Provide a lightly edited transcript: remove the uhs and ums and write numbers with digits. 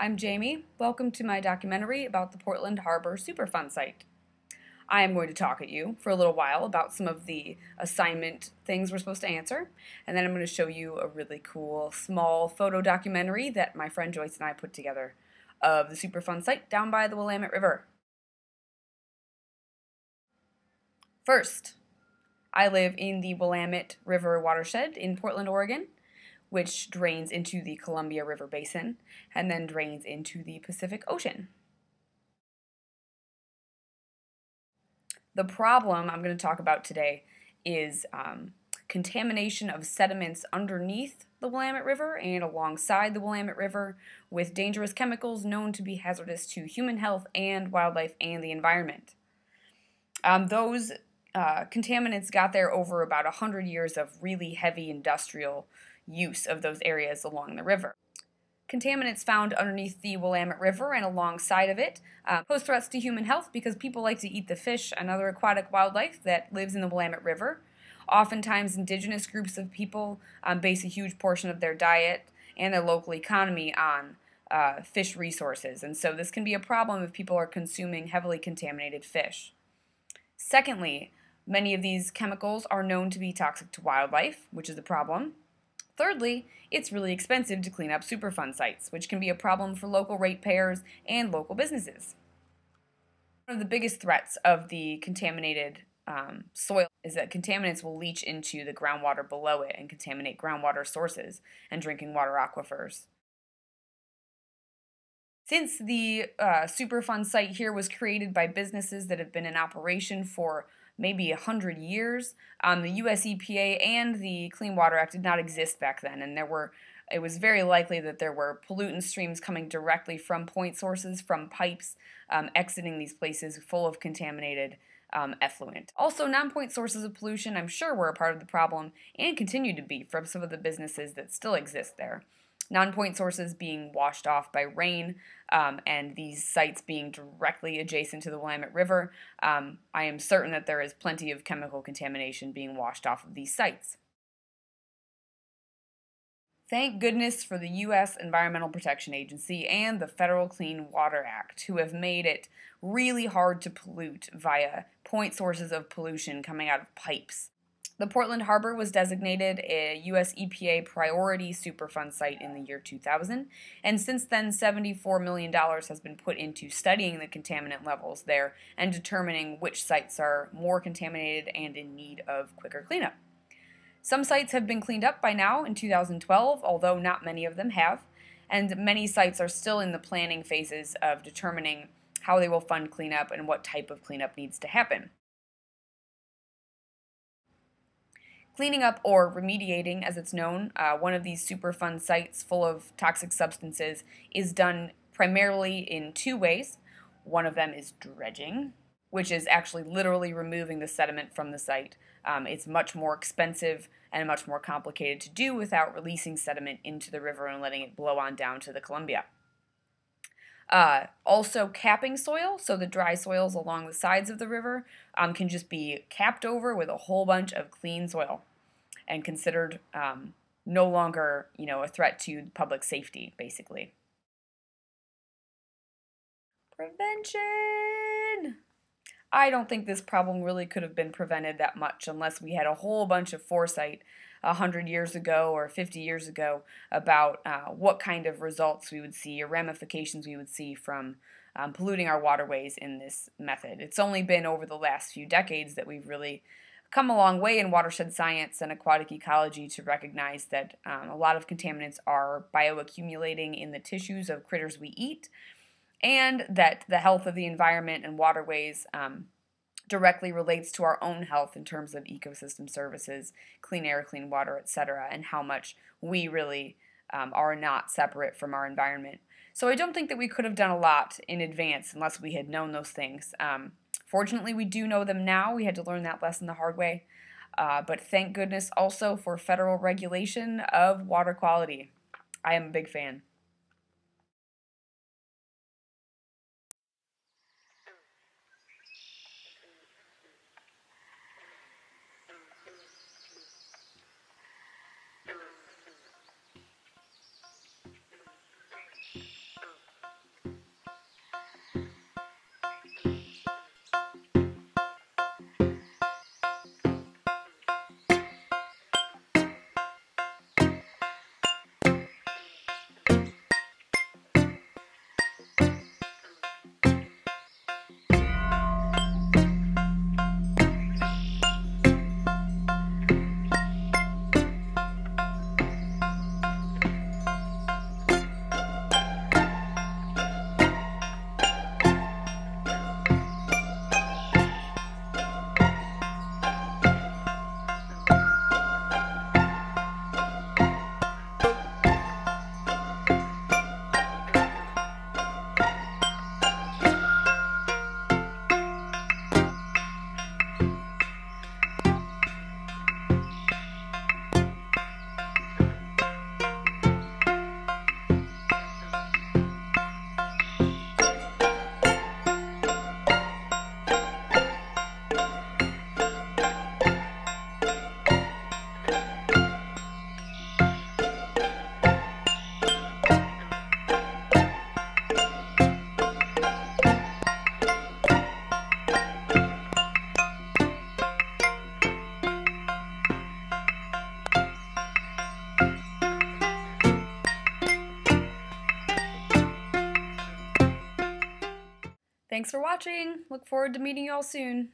I'm Jamie. Welcome to my documentary about the Portland Harbor Superfund site. I am going to talk at you for a little while about some of the assignment things we're supposed to answer, and then I'm going to show you a really cool small photo documentary that my friend Joyce and I put together of the Superfund site down by the Willamette River. First, I live in the Willamette River watershed in Portland, Oregon, which drains into the Columbia River Basin and then drains into the Pacific Ocean. The problem I'm going to talk about today is contamination of sediments underneath the Willamette River and alongside the Willamette River with dangerous chemicals known to be hazardous to human health and wildlife and the environment. Those contaminants got there over about 100 years of really heavy industrial use of those areas along the river. Contaminants found underneath the Willamette River and alongside of it pose threats to human health because people like to eat the fish and other aquatic wildlife that lives in the Willamette River. Oftentimes, indigenous groups of people base a huge portion of their diet and their local economy on fish resources, and so this can be a problem if people are consuming heavily contaminated fish. Secondly, many of these chemicals are known to be toxic to wildlife, which is a problem. Thirdly, it's really expensive to clean up Superfund sites, which can be a problem for local ratepayers and local businesses. One of the biggest threats of the contaminated soil is that contaminants will leach into the groundwater below it and contaminate groundwater sources and drinking water aquifers. Since the Superfund site here was created by businesses that have been in operation for maybe 100 years, the US EPA and the Clean Water Act did not exist back then, and it was very likely that there were pollutant streams coming directly from point sources, from pipes exiting these places full of contaminated effluent. Also, non-point sources of pollution, I'm sure, were a part of the problem and continue to be from some of the businesses that still exist there. Non-point sources being washed off by rain, and these sites being directly adjacent to the Willamette River, I am certain that there is plenty of chemical contamination being washed off of these sites. Thank goodness for the U.S. Environmental Protection Agency and the Federal Clean Water Act, who have made it really hard to pollute via point sources of pollution coming out of pipes. The Portland Harbor was designated a US EPA priority Superfund site in the year 2000, and since then $74 million has been put into studying the contaminant levels there and determining which sites are more contaminated and in need of quicker cleanup. Some sites have been cleaned up by now in 2012, although not many of them have, and many sites are still in the planning phases of determining how they will fund cleanup and what type of cleanup needs to happen. Cleaning up, or remediating as it's known, one of these Superfund sites full of toxic substances is done primarily in two ways. One of them is dredging, which is actually literally removing the sediment from the site. It's much more expensive and much more complicated to do without releasing sediment into the river and letting it blow on down to the Columbia. Also capping soil, so the dry soils along the sides of the river can just be capped over with a whole bunch of clean soil and considered no longer, a threat to public safety, basically. Prevention! I don't think this problem really could have been prevented that much unless we had a whole bunch of foresight 100 years ago or 50 years ago about what kind of results we would see or ramifications we would see from polluting our waterways in this method. It's only been over the last few decades that we've really come a long way in watershed science and aquatic ecology to recognize that a lot of contaminants are bioaccumulating in the tissues of critters we eat, and that the health of the environment and waterways directly relates to our own health in terms of ecosystem services, clean air, clean water, etc., and how much we really are not separate from our environment. So I don't think that we could have done a lot in advance unless we had known those things. Fortunately, we do know them now. We had to learn that lesson the hard way. But thank goodness also for federal regulation of water quality. I am a big fan. Thanks for watching. Look forward to meeting you all soon.